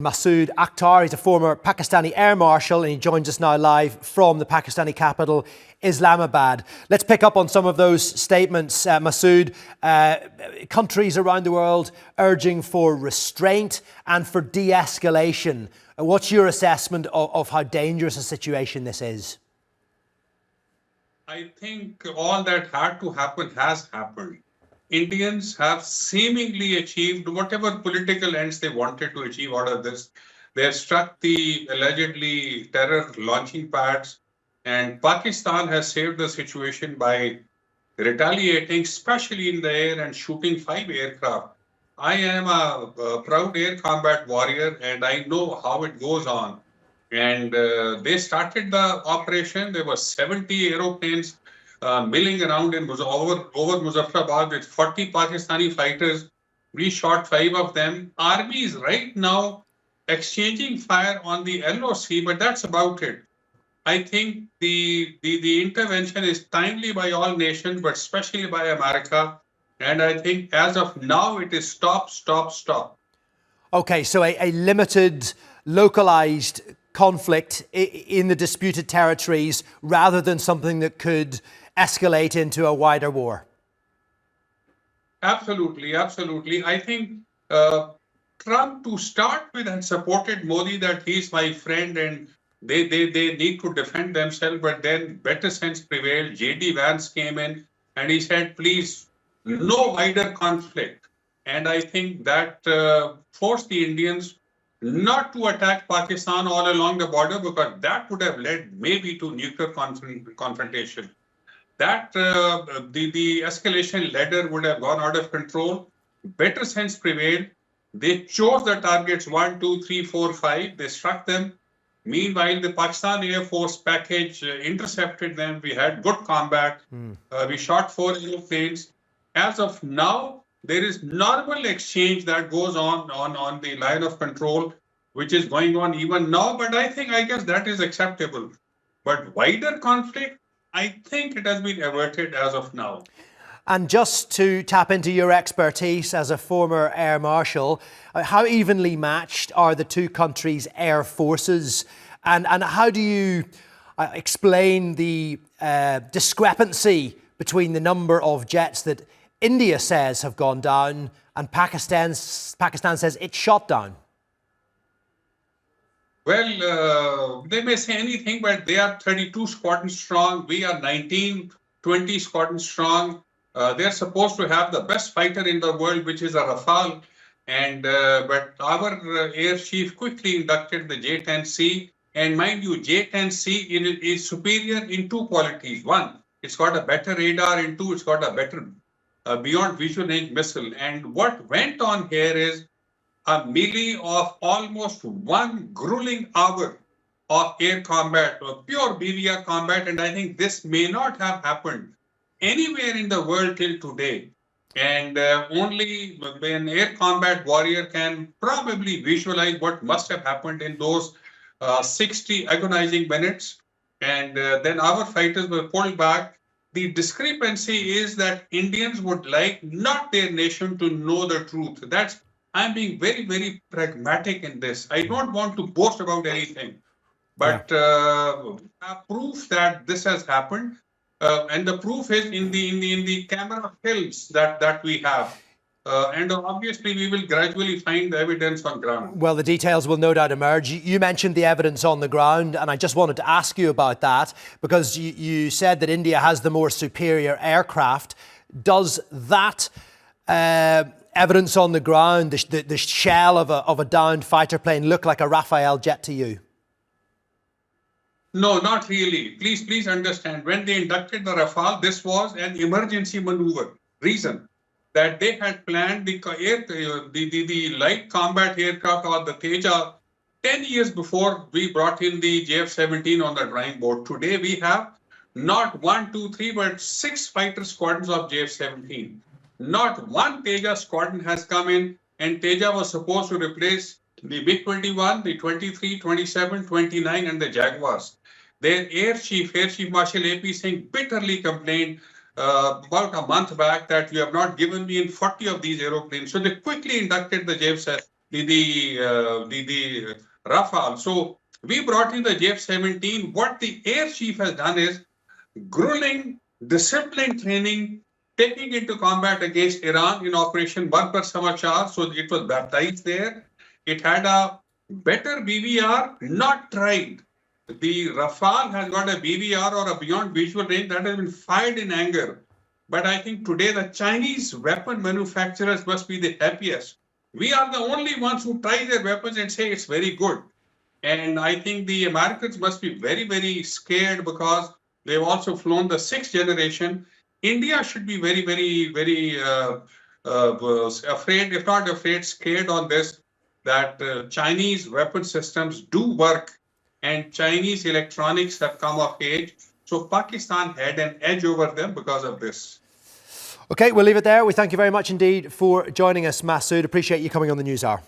Masood Akhtar, he's a former Pakistani Air Marshal and he joins us now live from the Pakistani capital, Islamabad. Let's pick up on some of those statements, Masood. Countries around the world urging for restraint and for de-escalation. What's your assessment of how dangerous a situation this is? I think all that had to happen has happened. Indians have seemingly achieved whatever political ends they wanted to achieve out of this. They have struck the allegedly terror launching pads, and Pakistan has saved the situation by retaliating, especially in the air, and shooting 5 aircraft. I am a proud air combat warrior, and I know how it goes on. And they started the operation. There were 70 aeroplanes milling around over Muzaffarabad with 40 Pakistani fighters. We shot 5 of them. Army is right now exchanging fire on the LOC, but that's about it. I think the intervention is timely by all nations, but especially by America. And I think as of now, it is stop, stop, stop. Okay, so a limited, localized conflict in the disputed territories rather than something that could escalate into a wider war. Absolutely, absolutely. I think Trump, to start with, had supported Modi that he's my friend and they need to defend themselves. But then better sense prevailed. J.D. Vance came in and he said, please, no wider conflict. And I think that forced the Indians not to attack Pakistan all along the border, because that would have led maybe to nuclear confrontation. That the escalation ladder would have gone out of control. Better sense prevailed. They chose the targets 1, 2, 3, 4, 5. They struck them. Meanwhile, the Pakistan Air Force package intercepted them. We had good combat. We shot 4 airplanes. As of now, there is normal exchange that goes on the line of control, which is going on even now. But I guess that is acceptable. But wider conflict, I think it has been averted as of now. And just to tap into your expertise as a former Air Marshal, how evenly matched are the two countries' air forces? And how do you explain the discrepancy between the number of jets that India says have gone down and Pakistan says it's shot down? Well, they may say anything, but they are 32 squadrons strong. We are 19, 20 squadrons strong. They're supposed to have the best fighter in the world, which is a Rafale. And but our air chief quickly inducted the J-10C. And mind you, J-10C is superior in 2 qualities. 1, it's got a better radar, and 2, it's got a better beyond visual range missile. And what went on here is a melee of almost 1 grueling hour of air combat, or pure BVR combat. And I think this may not have happened anywhere in the world till today. And only an air combat warrior can probably visualize what must have happened in those 60 agonizing minutes. And then our fighters were pulled back. The discrepancy is that Indians would like not their nation to know the truth. I'm being very, very pragmatic in this. I don't want to boast about anything, but proof that this has happened, and the proof is in the camera films that we have. And obviously, we will gradually find the evidence on ground. Well, the details will no doubt emerge. You mentioned the evidence on the ground, and I just wanted to ask you about that, because you said that India has the more superior aircraft. Does that evidence on the ground, the shell of a downed fighter plane, look like a Rafale jet to you? No, not really. Please understand, when they inducted the Rafale, this was an emergency maneuver. Reason that they had planned the light combat aircraft, or the Teja, 10 years before we brought in the JF-17 on the drawing board. Today we have not 1, 2, 3, but 6 fighter squadrons of JF-17. Not one Teja squadron has come in, and Teja was supposed to replace the MiG-21, the 23, 27, 29, and the Jaguars. Their Air Chief Marshal AP Singh bitterly complained about a month back that you have not given me in 40 of these aeroplanes. So they quickly inducted the JF-17 the Rafale. So we brought in the J-17. What the air chief has done is grueling, disciplined training, taking into combat against Iran in Operation Barbar Samachar. So it was baptized there. It had a better BVR, not tried. The Rafale has got a BVR or a beyond visual range that has been fired in anger. But I think today the Chinese weapon manufacturers must be the happiest. We are the only ones who try their weapons and say it's very good. And I think the Americans must be very, very scared because they've also flown the 6th generation. India should be very, very, very afraid, if not afraid, scared on this, that Chinese weapon systems do work and Chinese electronics have come of age. So Pakistan had an edge over them because of this. OK, we'll leave it there. We thank you very much indeed for joining us, Masood. Appreciate you coming on the News Hour.